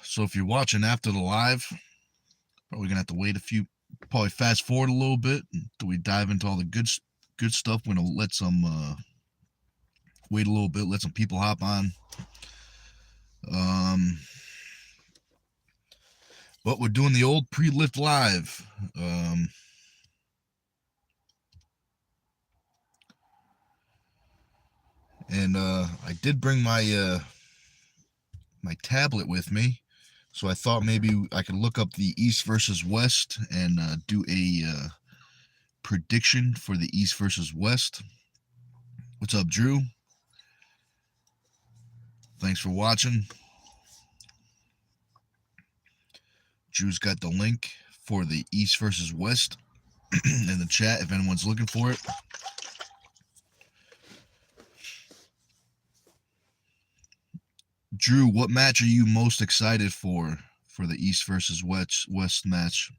So if you're watching after the live, probably gonna have to wait probably fast forward a little bit until we dive into all the good stuff. We're gonna let some wait a little bit, let some people hop on. But we're doing the old pre-lift live. And I did bring my my tablet with me, so I thought maybe I could look up the East versus West and do a prediction for the East versus West. What's up, Drew? Thanks for watching. Drew's got the link for the East versus West in the chat if anyone's looking for it. Drew, what match are you most excited for the East versus West match?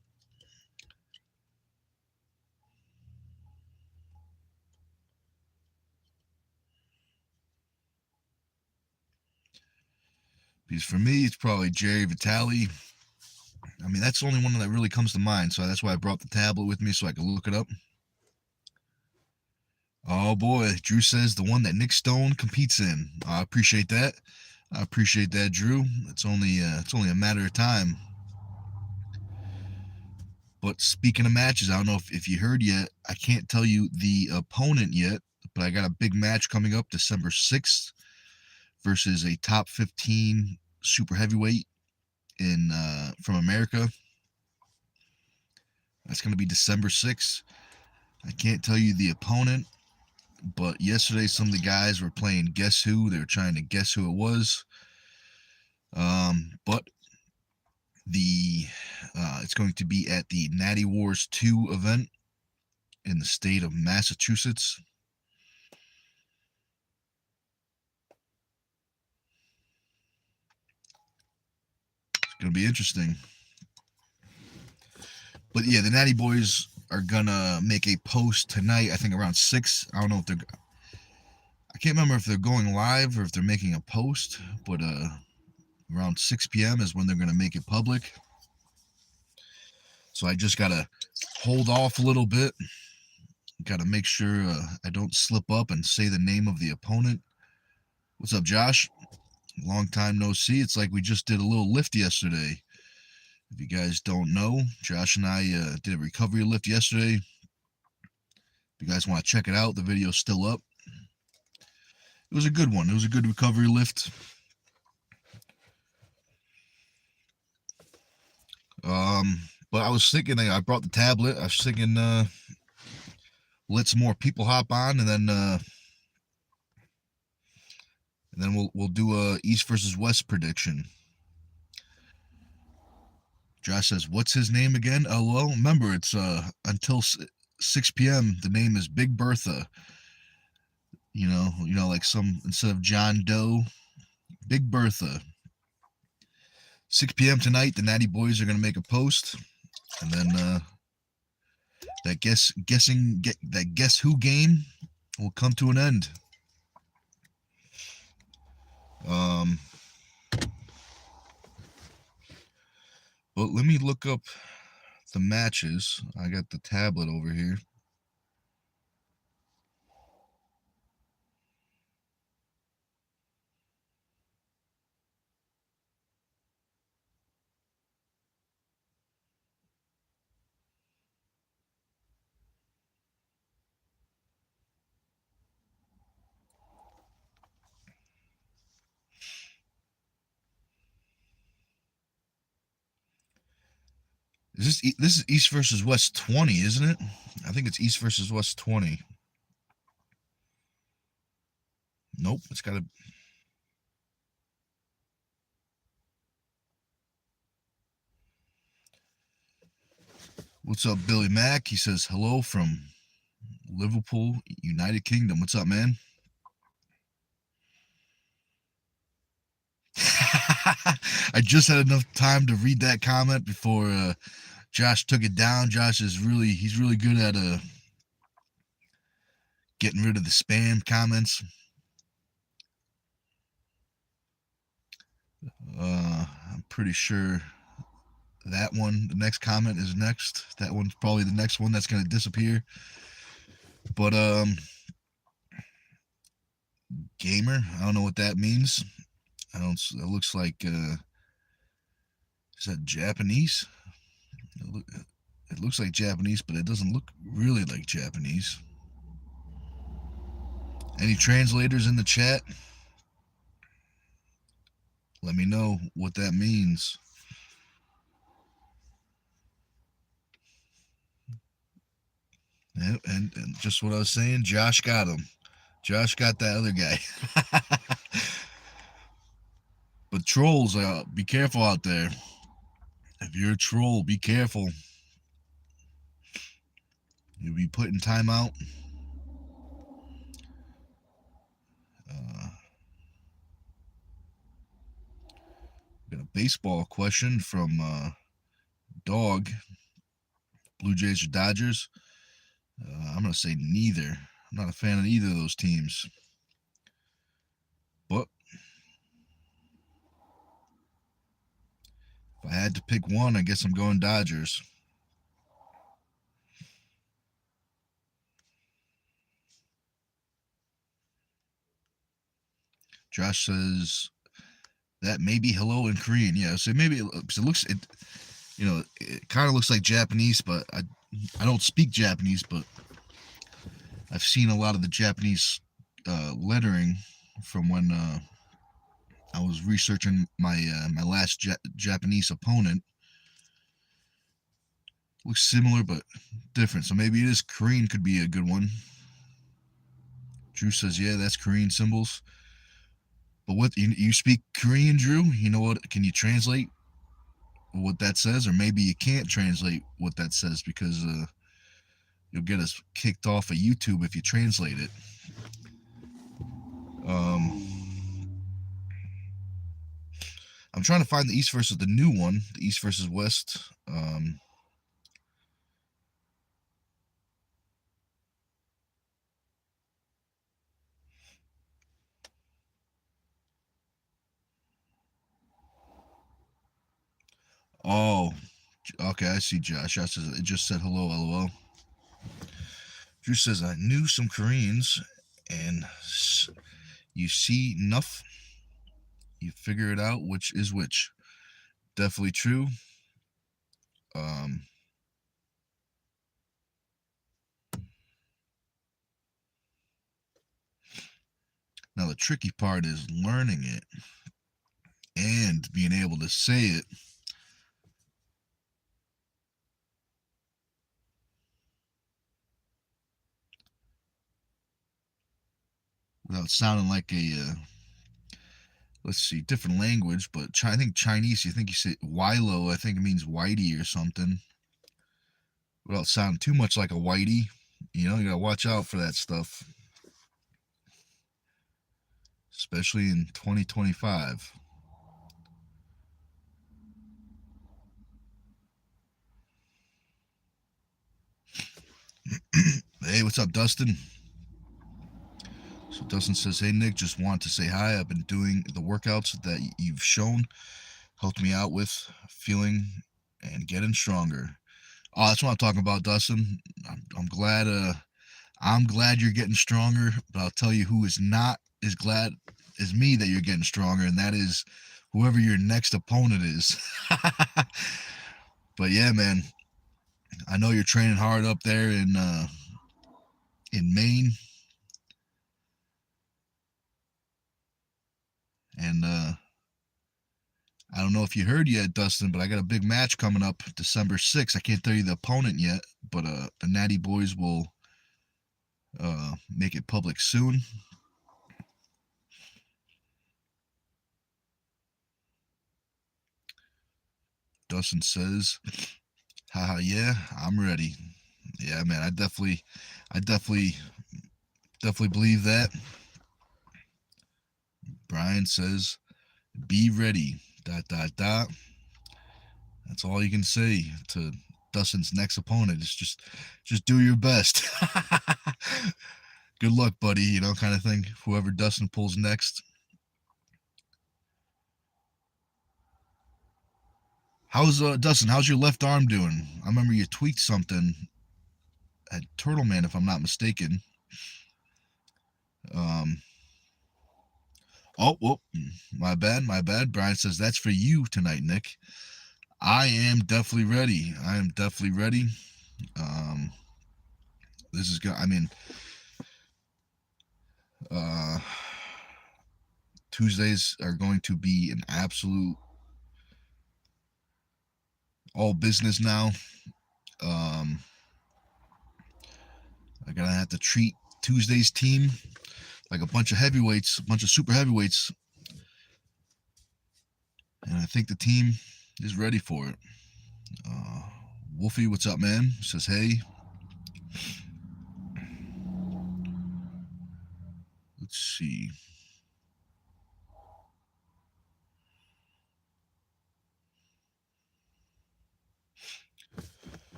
Because for me, it's probably Jerry Vitale. I mean, that's the only one that really comes to mind, so that's why I brought the tablet with me so I could look it up. Oh boy, Drew says the one that Nic Stone competes in. I appreciate that. I appreciate that, Drew. It's only a matter of time. But speaking of matches, I don't know if you heard yet. I can't tell you the opponent yet, but I got a big match coming up December 6th versus a top 15 super heavyweight in from America. That's going to be December 6th. I can't tell you the opponent, but yesterday some of the guys were playing Guess Who. They were trying to guess who it was. But it's going to be at the Natty Wars 2 event in the state of Massachusetts. It's going to be interesting. But yeah, the Natty Boys are going to make a post tonight, I think around 6. I don't know if I can't remember if they're going live or if they're making a post, but around 6 p.m. is when they're going to make it public. So I just got to hold off a little bit. Got to make sure I don't slip up and say the name of the opponent. What's up, Josh? Long time no see. It's like we just did a little lift yesterday. If you guys don't know, Josh and I did a recovery lift yesterday. If you guys want to check it out, the video's still up. It was a good one. It was a good recovery lift. But I was thinking, I brought the tablet. I was thinking, let some more people hop on, and then we'll do a East versus West prediction. Josh says, "What's his name again?" Oh well, remember it's until 6 p.m. The name is Big Bertha. You know, like some instead of John Doe, Big Bertha. 6 p.m. tonight, the Natty Boys are gonna make a post, and then that guess who game will come to an end. But let me look up the matches. I got the tablet over here. This is East versus West 20, isn't it? I think it's East versus West 20. Nope, it's got to. What's up, Billy Mack? He says hello from Liverpool, United Kingdom. What's up, man? I just had enough time to read that comment before Josh took it down. Josh is he's really good at getting rid of the spam comments. I'm pretty sure that one, the next comment is next. That one's probably the next one that's going to disappear. But gamer, I don't know what that means. I don't. It looks like is that Japanese? It looks like Japanese, but it doesn't look really like Japanese. Any translators in the chat? Let me know what that means. Yep, and just what I was saying, Josh got him. Josh got that other guy. But trolls, be careful out there. If you're a troll, be careful. You'll be put in timeout. Got a baseball question from Dog. Blue Jays or Dodgers? I'm going to say neither. I'm not a fan of either of those teams. But if I had to pick one, I guess I'm going Dodgers. Josh says that may be hello in Korean. Yeah, so maybe it looks it kind of looks like Japanese, but I don't speak Japanese, but I've seen a lot of the Japanese lettering from when I was researching my last Japanese opponent. Looks similar but different, so maybe it is Korean. Could be a good one. Drew says, yeah, that's Korean symbols. But what, you speak Korean, Drew? You know what? Can you translate what that says? Or maybe you can't translate what that says because you'll get us kicked off of YouTube if you translate it. I'm trying to find the East versus the new one, the East versus West. Oh, okay, I see Josh. Josh says, it just said hello, lol. Drew says, I knew some Koreans, and you see enough, you figure it out which is which. Definitely true. Now the tricky part is learning it and being able to say it without sounding like a let's see, different language, but I think Chinese, you think you say Wilo, I think it means whitey or something. Without sounding too much like a whitey. You know, you gotta watch out for that stuff. Especially in 2025. Hey, what's up, Dustin? So Dustin says, hey, Nick, just want to say hi. I've been doing the workouts that you've shown. Helped me out with feeling and getting stronger. Oh, that's what I'm talking about, Dustin. I'm glad I'm glad you're getting stronger, but I'll tell you who is not as glad as me that you're getting stronger, and that is whoever your next opponent is. But yeah, man, I know you're training hard up there in Maine, and I don't know if you heard yet, Dustin, but I got a big match coming up December 6th. I can't tell you the opponent yet, but the Natty Boys will make it public soon. Dustin says, haha, yeah, I'm ready. Yeah, man, I definitely believe that. Brian says, be ready, ... That's all you can say to Dustin's next opponent is just do your best. Good luck, buddy, you know, kind of thing. Whoever Dustin pulls next. How's Dustin? How's your left arm doing? I remember you tweaked something at Turtle Man, if I'm not mistaken. Um. Oh, whoop. My bad. Brian says that's for you tonight, Nick. I am definitely ready. Um. This is good. I mean, uh, Tuesdays are going to be an absolute all business now. I'm gonna have to treat Tuesday's team like a bunch of heavyweights, a bunch of super heavyweights, and I think the team is ready for it. Wolfie, what's up, man? Says hey. Let's see.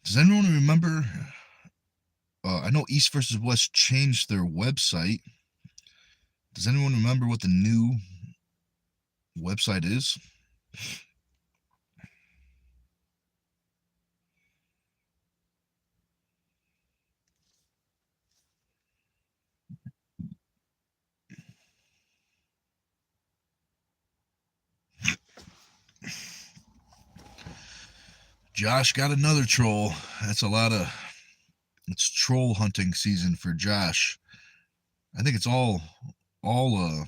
Does anyone remember? I know East versus West changed their website. Does anyone remember what the new website is? Josh got another troll. That's a lot of. It's troll hunting season for Josh. I think it's all. I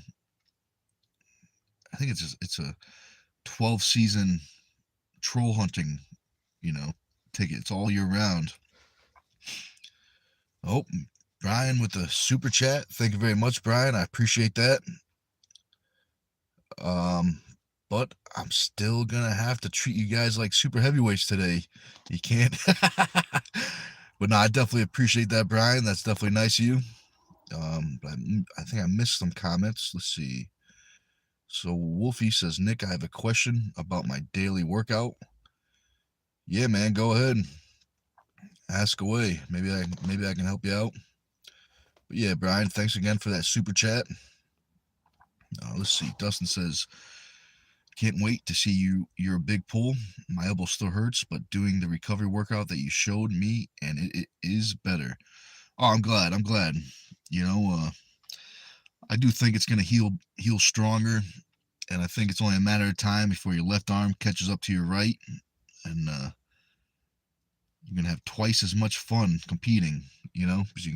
think it's a 12 season troll hunting. Ticket. It's all year round. Oh, Brian with the super chat. Thank you very much, Brian. I appreciate that. But I'm still gonna have to treat you guys like super heavyweights today. You can't. But no, I definitely appreciate that, Brian. That's definitely nice of you. But I think I missed some comments. Let's see. So Wolfie says, Nick, I have a question about my daily workout. Yeah, man, go ahead. Ask away. Maybe I can help you out. But yeah, Brian, thanks again for that super chat. Let's see. Dustin says, can't wait to see you're a big pull. My elbow still hurts, but doing the recovery workout that you showed me, and it is better. Oh, I'm glad. I do think it's gonna heal stronger, and I think it's only a matter of time before your left arm catches up to your right, and you're gonna have twice as much fun competing. Because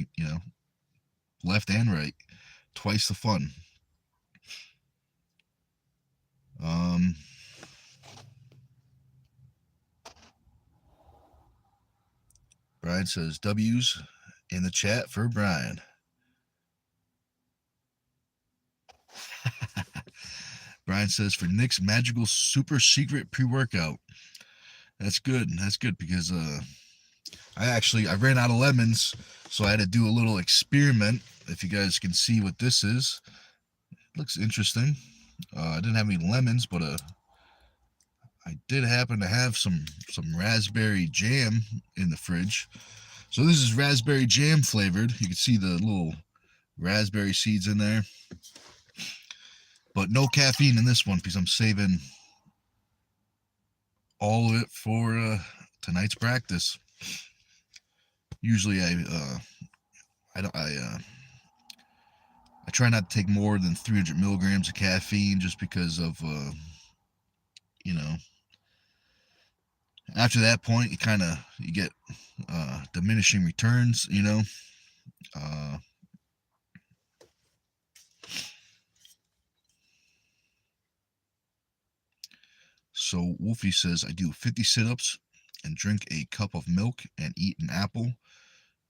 left and right, twice the fun. Brian says W's in the chat for Brian. Brian says for Nick's magical super secret pre-workout. That's good. Because I ran out of lemons, so I had to do a little experiment. If you guys can see what this is, looks interesting. I didn't have any lemons, but I did happen to have some raspberry jam in the fridge. So this is raspberry jam flavored. You can see the little raspberry seeds in there, but no caffeine in this one because I'm saving all of it for tonight's practice. Usually I try not to take more than 300 milligrams of caffeine just because of after that point you get diminishing returns. So Wolfie says I do 50 sit-ups and drink a cup of milk and eat an apple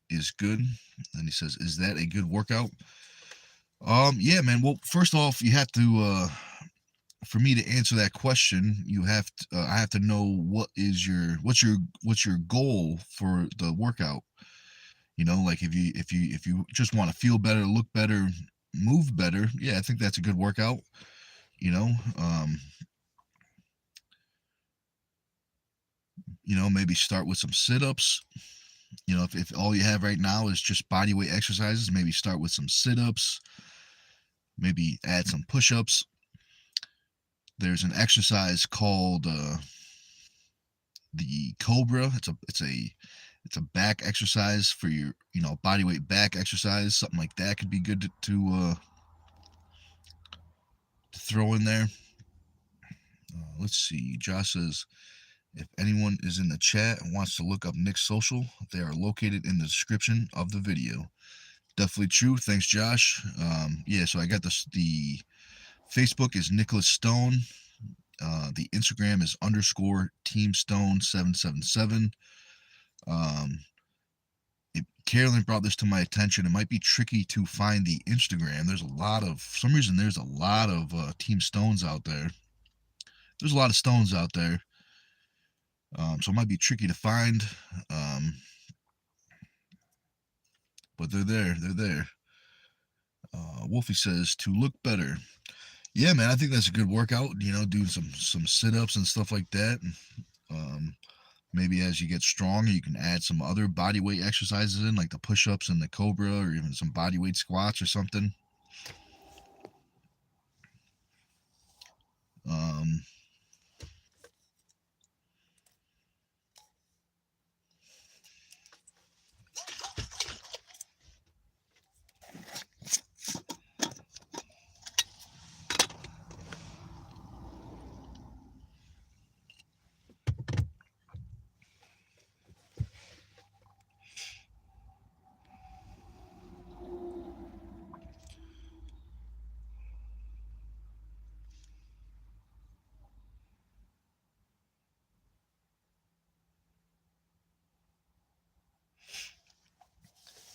is good. And he says, is that a good workout? Yeah, man. Well, first off, you have to for me to answer that question, I have to know what's your goal for the workout. Like if you just want to feel better, look better, move better, yeah, I think that's a good workout. Maybe start with some sit-ups. If all you have right now is just body weight exercises, maybe start with some sit-ups, maybe add some push-ups. There's an exercise called the Cobra. It's a back exercise for your body weight back exercise. Something like that could be good to throw in there. Let's see. Josh says, if anyone is in the chat and wants to look up Nick's social, they are located in the description of the video. Definitely true. Thanks, Josh. Yeah, so I got this. The Facebook is Nicolas Stone. The Instagram is _Team Stone 777. Carolyn brought this to my attention. It might be tricky to find the Instagram. There's for some reason, there's a lot of Team Stones out there. There's a lot of Stones out there. So it might be tricky to find. But they're there. They're there. Wolfie says, to look better. Yeah, man, I think that's a good workout. Doing some sit-ups and stuff like that. Maybe as you get stronger, you can add some other body weight exercises in, like the push-ups and the Cobra, or even some body weight squats or something.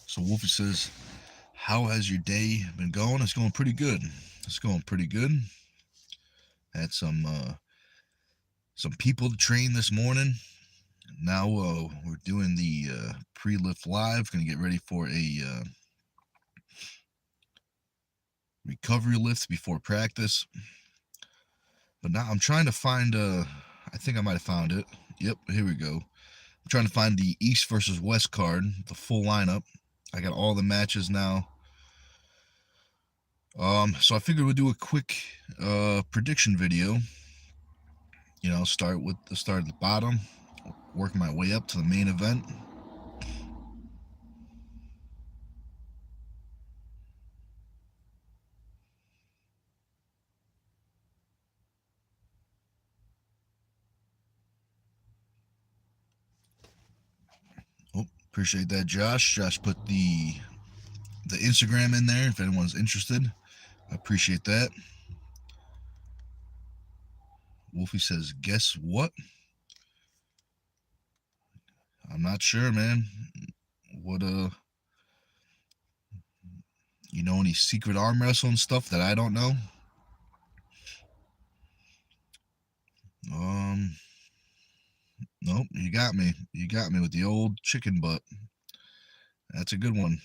So Wolfie says, how has your day been going? It's going pretty good. It's going pretty good. Had some people to train this morning. Now we're doing the pre-lift live. Going to get ready for a recovery lift before practice. But now I'm trying to find I think I might have found it. Yep, here we go. I'm trying to find the East versus West card, the full lineup. I got all the matches now. So I figured we'd do a quick prediction video. Start at the bottom, work my way up to the main event. Oh, appreciate that, Josh. Josh put the Instagram in there if anyone's interested. I appreciate that. Wolfie says, guess what? I'm not sure, man. What any secret arm wrestling stuff that I don't know? Nope, you got me. You got me with the old chicken butt. That's a good one.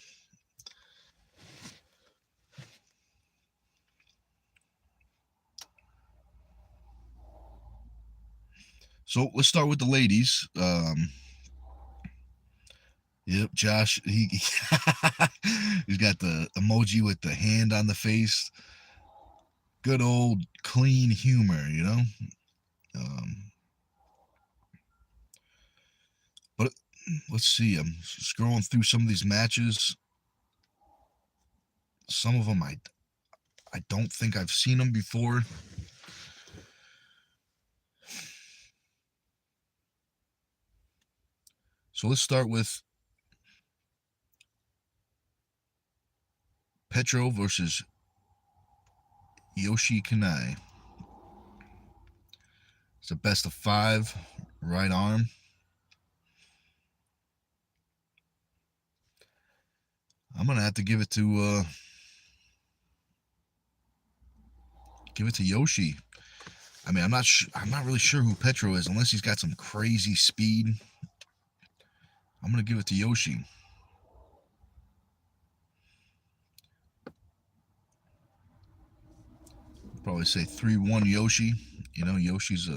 So let's start with the ladies. Yep, Josh. He's got the emoji with the hand on the face. Good old clean humor. But let's see. I'm scrolling through some of these matches. Some of them I don't think I've seen them before. So let's start with Petro versus Yoshi Kanai. It's a best of 5 right arm. I'm gonna have to give it to Yoshi. I mean, I'm not really sure who Petro is unless he's got some crazy speed. I'm gonna give it to Yoshi. I'll probably say 3-1 Yoshi. Yoshi's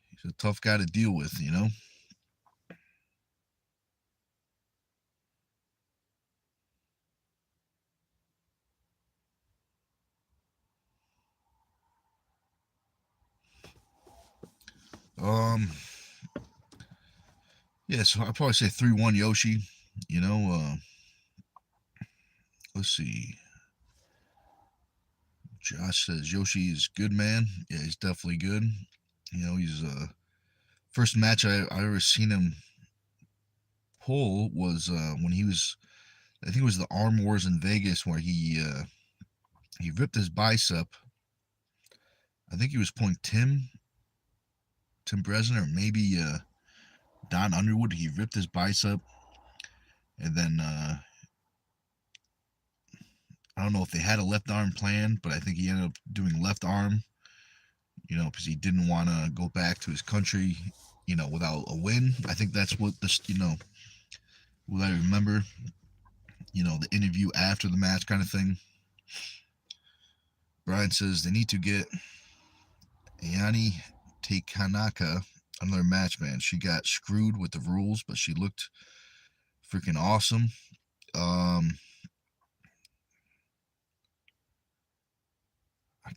he's a tough guy to deal with. Um, yeah, so I'd probably say 3-1 Yoshi. You know, let's see. Josh says Yoshi is good, man. Yeah, he's definitely good. You know, he's first match I ever seen him pull was when he was, I think it was the Arm Wars in Vegas where he ripped his bicep. I think he was pulling Tim Bresnan, or maybe Don Underwood. He ripped his bicep, and then I don't know if they had a left arm plan, but I think he ended up doing left arm. You know, because he didn't want to go back to his country, you know, without a win. I think that's what this, you know, what I remember. You know, the interview after the match kind of thing. Brian says they need to get Ayani Takanaka another match, man. She got screwed with the rules, but she looked freaking awesome. I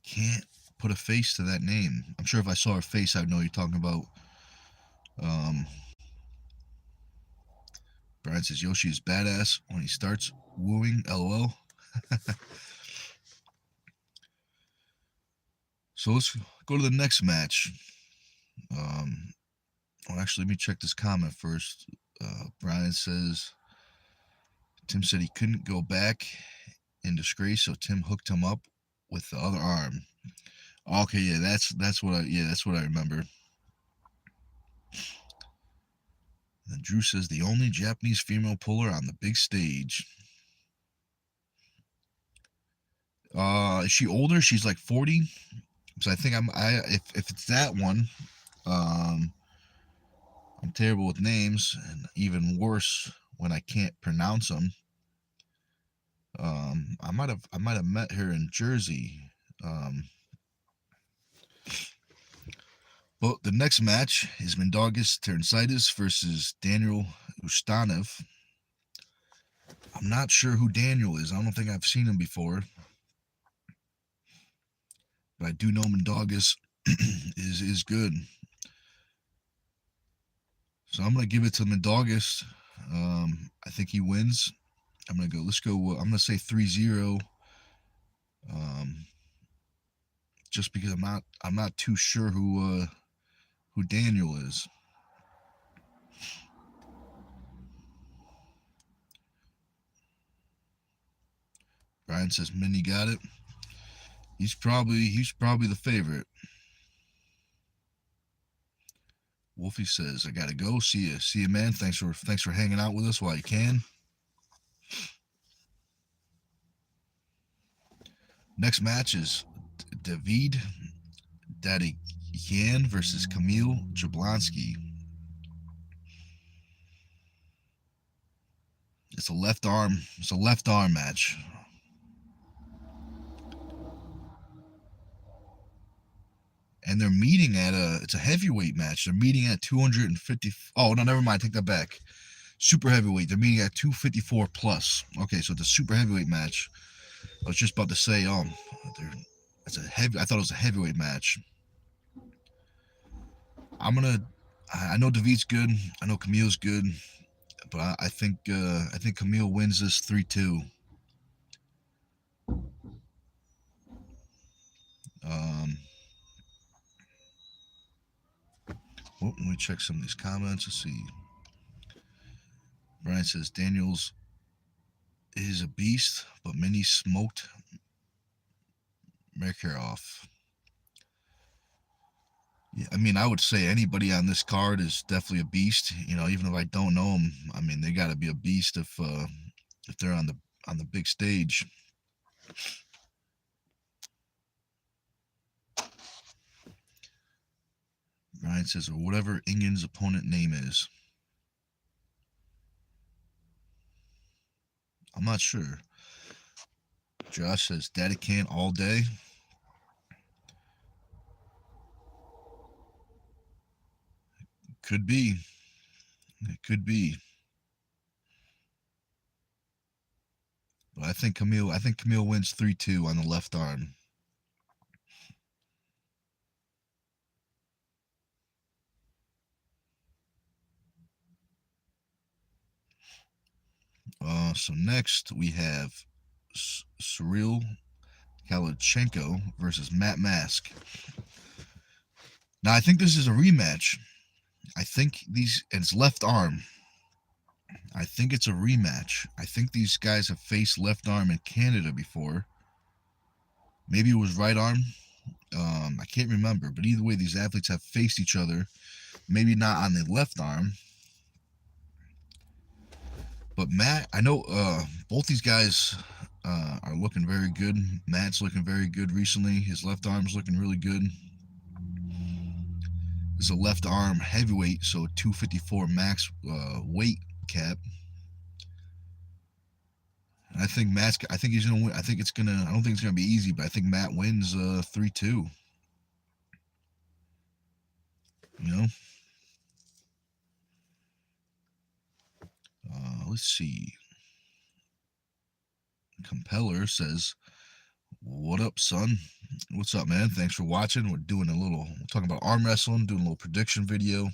can't put a face to that name. I'm sure if I saw her face, I'd know you're talking about. Um, Brian says Yoshi is badass when he starts wooing. LOL. So let's go to the next match. Well, actually, let me check this comment first. Brian says Tim said he couldn't go back in disgrace, so Tim hooked him up with the other arm. Okay, yeah, that's what I remember. And Drew says the only Japanese female puller on the big stage. Is she older? She's like 40. So I think if it's that one, I'm terrible with names, and even worse when I can't pronounce them. I might have met her in Jersey. But the next match is Mindaugas Terensaitis versus Daniel Ustanev. I'm not sure who Daniel is. I don't think I've seen him before. But I do know Mindaugas is good. So I'm going to give it to Mindaugas. I think he wins. I'm going to go. Let's go. I'm going to say 3-0. Just because I'm not too sure who Daniel is. Brian says Minnie got it. He's probably the favorite. Wolfie says I gotta go. See you, man. Thanks for hanging out with us while you can. Next match is David Dadikyan versus Kamil Jablonski. It's a left arm match. And they're meeting at it's a heavyweight match. They're meeting at 250. Oh no, never mind. Take that back. Super heavyweight. They're meeting at 254 plus. Okay, so it's a super heavyweight match. I was just about to say, it's a heavy. I thought it was a heavyweight match. I know David's good. I know Camille's good, but I think Camille wins this 3-2. Let me check some of these comments. Let's see. Brian says Daniels is a beast, but Minnie smoked Makarov. Yeah, I mean, I would say anybody on this card is definitely a beast. You know, even if I don't know them, I mean, they got to be a beast if they're on the big stage. Ryan says, or whatever Ingen's opponent name is. I'm not sure. Josh says, Daddy can't all day. Could be. It could be. But I think Camille wins 3-2 on the left arm. So next we have Cyril Kalachenko versus Matt Mask. Now I think this is a rematch. I think it's left arm. I think it's a rematch. I think these guys have faced left arm in Canada before. Maybe it was right arm. I can't remember, but either way, these athletes have faced each other. Maybe not on the left arm. But Matt, I know both these guys are looking very good. Matt's looking very good recently. His left arm's looking really good. This is a left arm heavyweight, so 254 max weight cap. And I think I think he's gonna win. I think it's gonna. I don't think it's gonna be easy, but I think Matt wins 3-2. You know. Let's see. Compeller says, "What up, son? What's up, man? Thanks for watching. We're talking about arm wrestling, doing a little prediction video."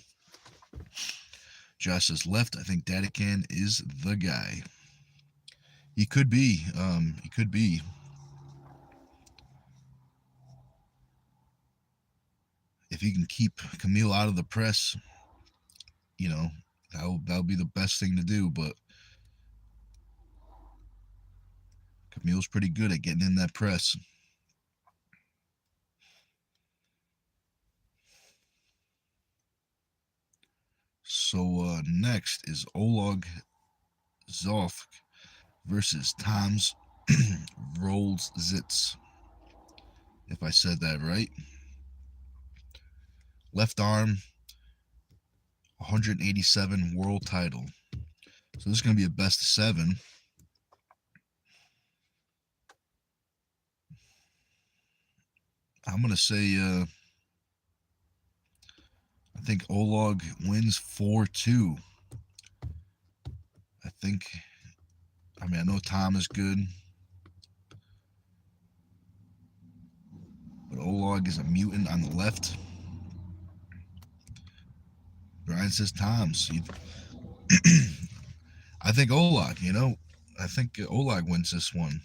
Josh says, "Left. I think Dadican is the guy. He could be. He could be. If he can keep Camille out of the press, you know, that'll be the best thing to do. But Camille's pretty good at getting in that press." So next is Oleg Zofk versus Tom's Rolls Zitz. If I said that right. Left arm, 187 world title. So this is going to be a best of 7. I'm going to say I think Oleg wins 4-2. I know Tom is good, but Oleg is a mutant on the left. Brian says Tom's. I think Oleg, I think Oleg wins this one.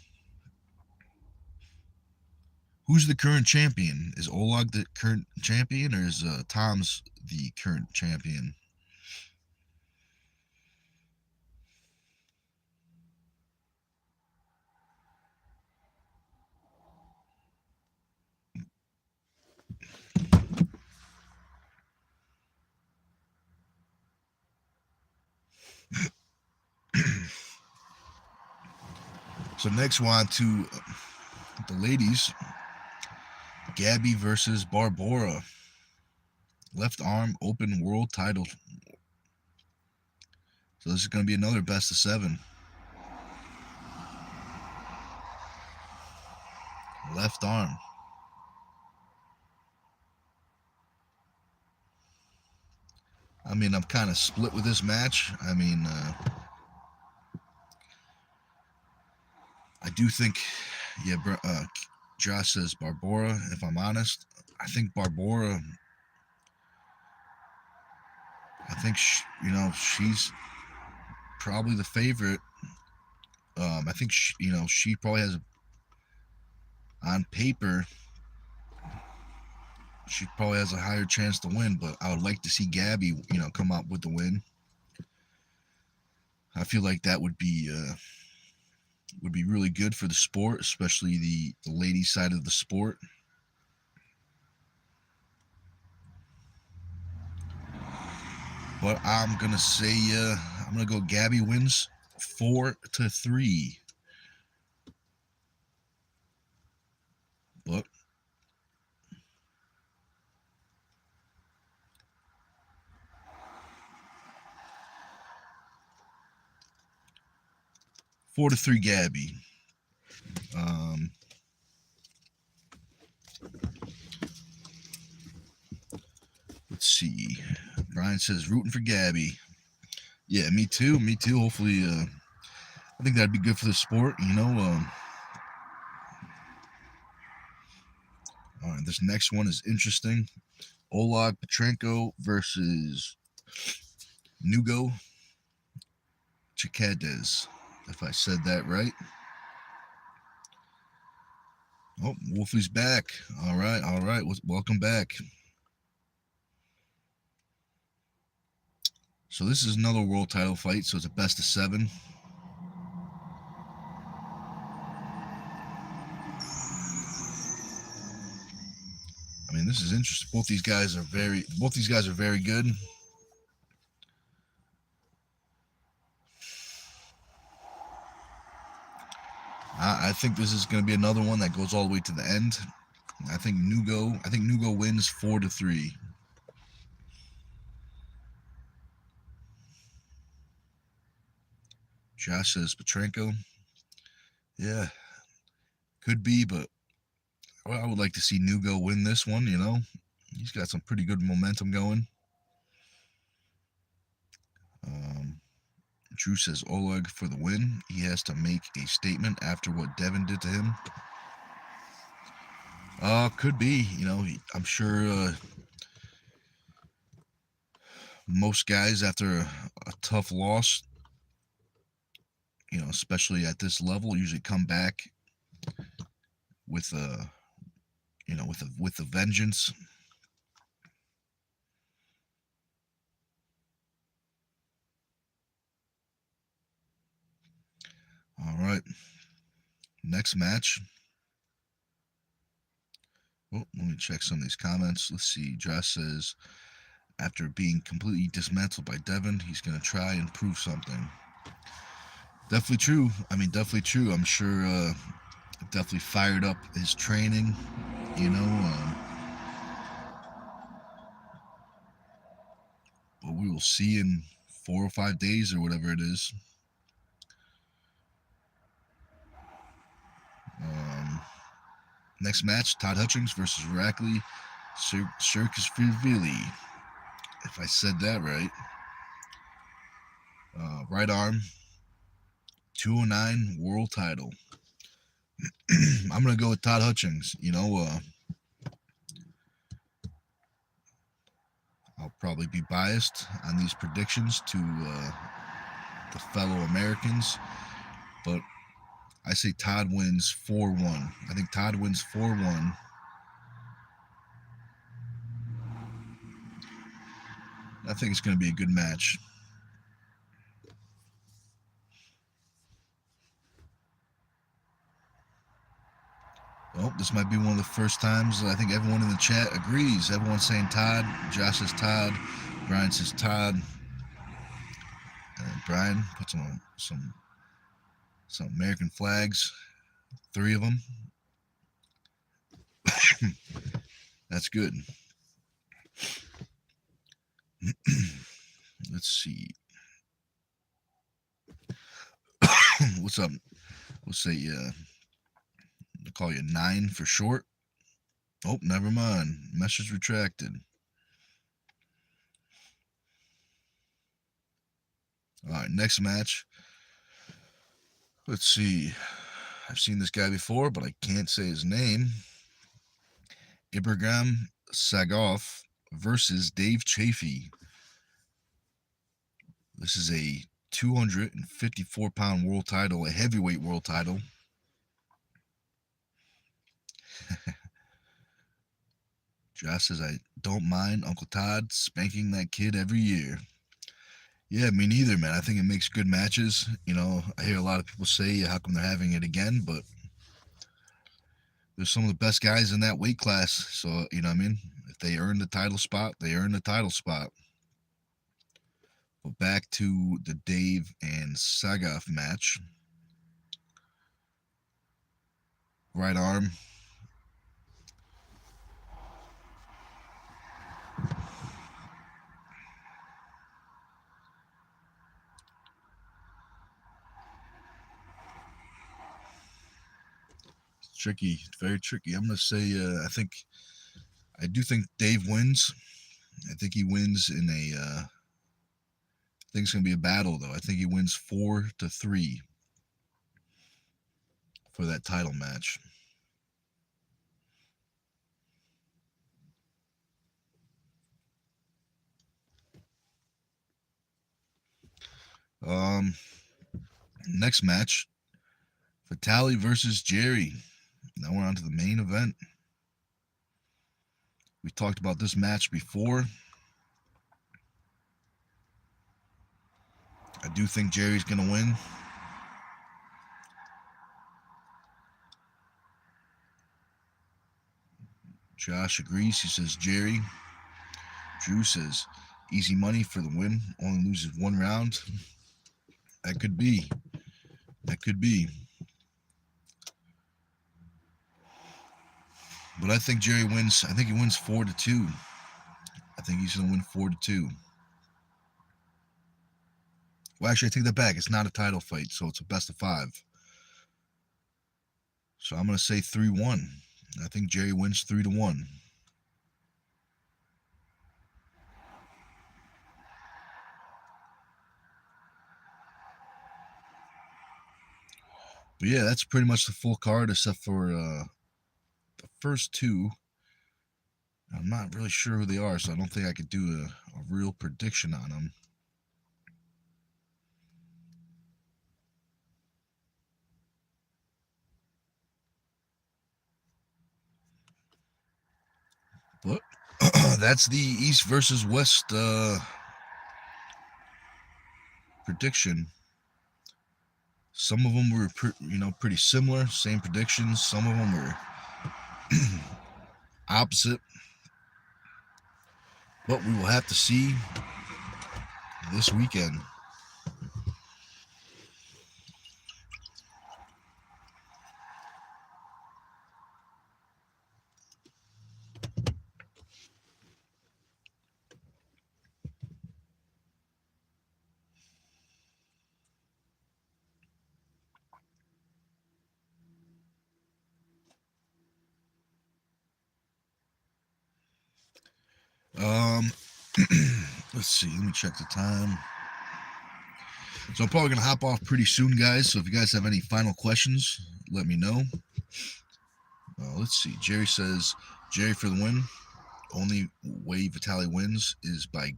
Who's the current champion? Is Oleg the current champion, or is Tom's the current champion? So next one to the ladies. Gabby versus Barbora. Left arm open world title. So this is going to be another best of 7. Left arm. I'm kind of split with this match. I do think, Josh says Barbora. If I'm honest, I think Barbora. I think she's probably the favorite. I think she probably has on paper. She probably has a higher chance to win, but I would like to see Gabby, come out with the win. I feel like that would be really good for the sport, especially the ladies side of the sport. But I'm gonna say I'm gonna go Gabby wins 4-3. But 4-3 Gabby. Let's see. Brian says rooting for Gabby. Yeah, me too. Hopefully, I think that'd be good for the sport. All right, this next one is interesting. Oleg Petrenko versus Nugo Chikadze. if I said that right. Oh, Wolfie's back. All right, all right. Welcome back. So this is another world title fight. So it's a best of 7. I mean, this is interesting. Both these guys are very good. I think this is going to be another one that goes all the way to the end. I think Nugo wins 4-3. Josh says Petrenko. Yeah, could be, but I would like to see Nugo win this one. You know, he's got some pretty good momentum going. Drew says Oleg for the win. He has to make a statement after what Devin did to him. Could be. You know, I'm sure most guys after a tough loss, you know, especially at this level, usually come back with a, you know, with a vengeance. All right, next match. Oh, let me check some of these comments. Let's see. Josh says, after being completely dismantled by Devin, he's going to try and prove something. Definitely true. I mean, definitely true. I'm sure definitely fired up his training, you know. But we will see in 4 or 5 days or whatever it is. Next match, Todd Hutchings versus Irakli Shirkashvili. If I said that right. Right arm, 209 world title. I'm going to go with Todd Hutchings. You know, I'll probably be biased on these predictions to the fellow Americans, but I say Todd wins 4-1. I think Todd wins 4-1. I think it's going to be a good match. Well, this might be one of the first times I think everyone in the chat agrees. Everyone's saying Todd. Josh says Todd. Brian says Todd. And Brian puts on some American flags. 3 of them. That's good. Let's see. What's up? We'll say I'll call you 9 for short. Oh, never mind. Message retracted. All right, next match. Let's see. I've seen this guy before, but I can't say his name. Ibrahim Sagov versus Dave Chafee. This is a 254-pound world title, a heavyweight world title. Josh says, I don't mind Uncle Todd spanking that kid every year. Yeah, me neither, man. I think it makes good matches. You know, I hear a lot of people say, how come they're having it again? But there's some of the best guys in that weight class. So, you know what I mean? If they earn the title spot, they earn the title spot. But back to the Dave and Sagov match. Right arm. Tricky, very tricky. I'm gonna say I do think Dave wins. I think he wins in a I think it's gonna be a battle though. I think he wins 4-3 for that title match. Um Next match, Vitaly versus Jerry. Now we're on to the main event. We talked about this match before. I do think Jerry's going to win. Josh agrees. He says Jerry. Drew says easy money for the win. Only loses one round. That could be. That could be. But I think Jerry wins. I think he wins 4-2. I think he's going to win 4-2. Well, actually, I take that back. It's not a title fight, so it's a best of 5. So I'm going to say 3-1. I think Jerry wins 3-1. But yeah, that's pretty much the full card, except for the first two. I'm not really sure who they are, so I don't think I could do a real prediction on them. But that's the East versus West prediction. Some of them were, pretty similar, same predictions. Some of them were opposite. But we will have to see this weekend. Let's see. Let me check the time. So I'm probably going to hop off pretty soon, guys. So if you guys have any final questions, let me know. Let's see. Jerry says, Jerry for the win. Only way Vitaly wins is by not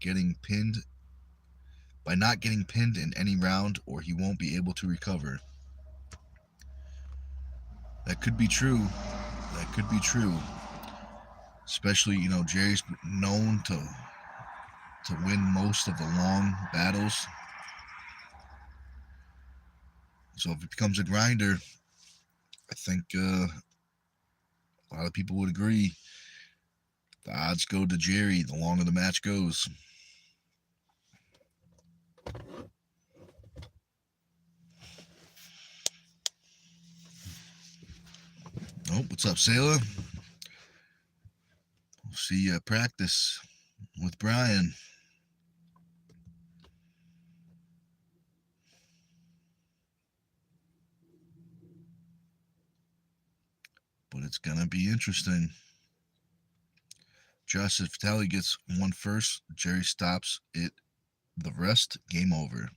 getting pinned in any round, or he won't be able to recover. That could be true. That could be true. Especially, Jerry's known to win most of the long battles. So if it becomes a grinder, I think a lot of people would agree. The odds go to Jerry the longer the match goes. Oh, what's up, Sailor? We'll see you at practice with Brian. But it's going to be interesting. Josh says Vitaly gets one first. Jerry stops it. The rest, game over.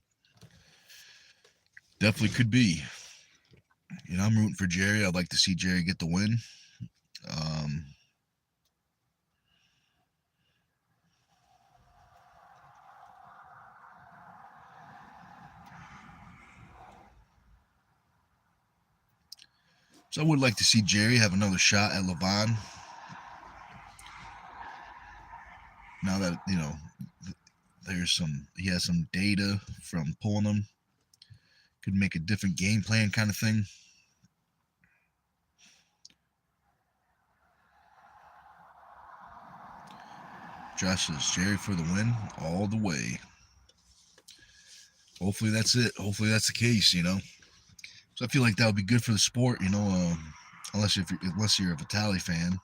Definitely could be. I'm rooting for Jerry. I'd like to see Jerry get the win. So I would like to see Jerry have another shot at Levon. Now that, he has some data from pulling him. Could make a different game plan kind of thing. Josh says Jerry for the win all the way. Hopefully that's it. Hopefully that's the case, So I feel like that would be good for the sport, unless you're a Vitaly fan.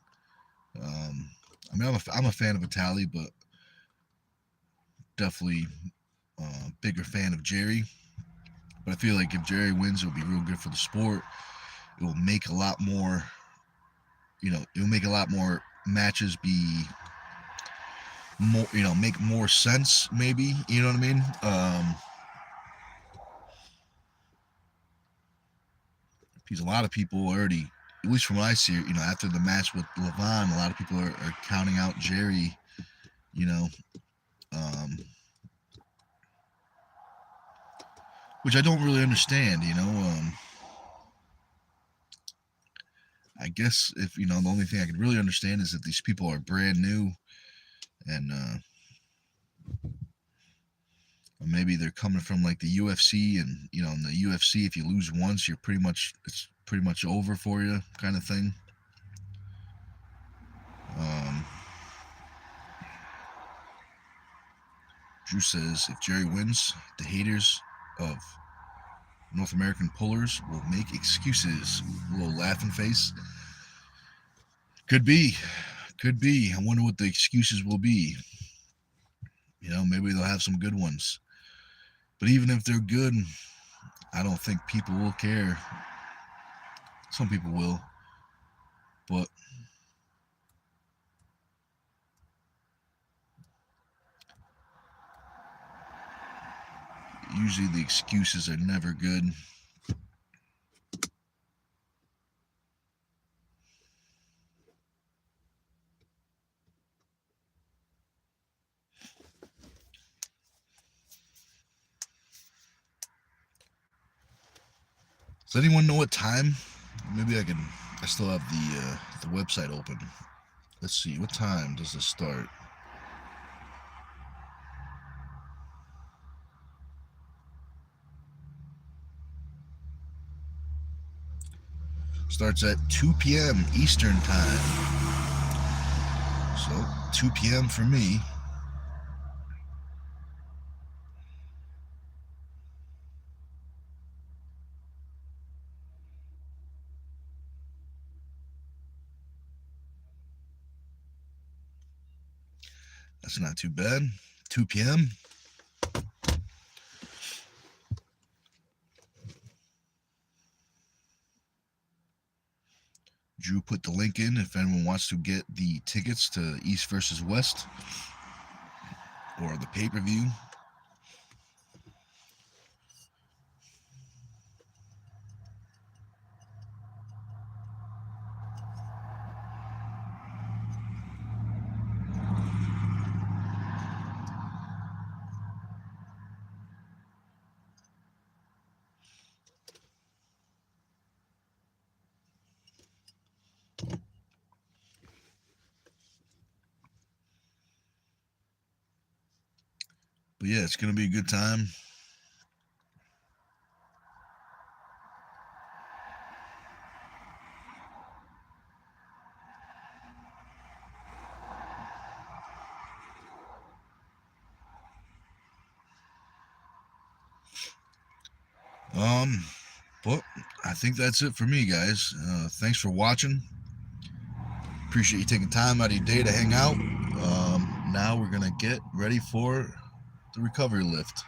I'm a fan of Vitaly, but definitely a bigger fan of Jerry. But I feel like if Jerry wins, it'll be real good for the sport. It will make a lot more, it'll make a lot more matches be more, make more sense, maybe, you know what I mean? Because a lot of people already, at least from what I see, after the match with Levon, a lot of people are counting out Jerry, which I don't really understand. I guess if the only thing I can really understand is that these people are brand new, and maybe they're coming from like the UFC, and in the UFC, if you lose once, it's pretty much over for you, kind of thing. Drew says if Jerry wins, the haters of North American pullers will make excuses. A little laughing face. Could be. I wonder what the excuses will be. Maybe they'll have some good ones. But even if they're good, I don't think people will care. Some people will. But usually the excuses are never good. Does anyone know what time? Maybe I still have the website open. Let's see, what time does this start? Starts at 2 p.m. Eastern time. So 2 p.m. for me. That's not too bad. 2 p.m. Drew put the link in if anyone wants to get the tickets to East versus West or the pay-per-view. But yeah, it's going to be a good time. But I think that's it for me, guys. Thanks for watching. Appreciate you taking time out of your day to hang out. Now we're going to get ready for the recovery lift.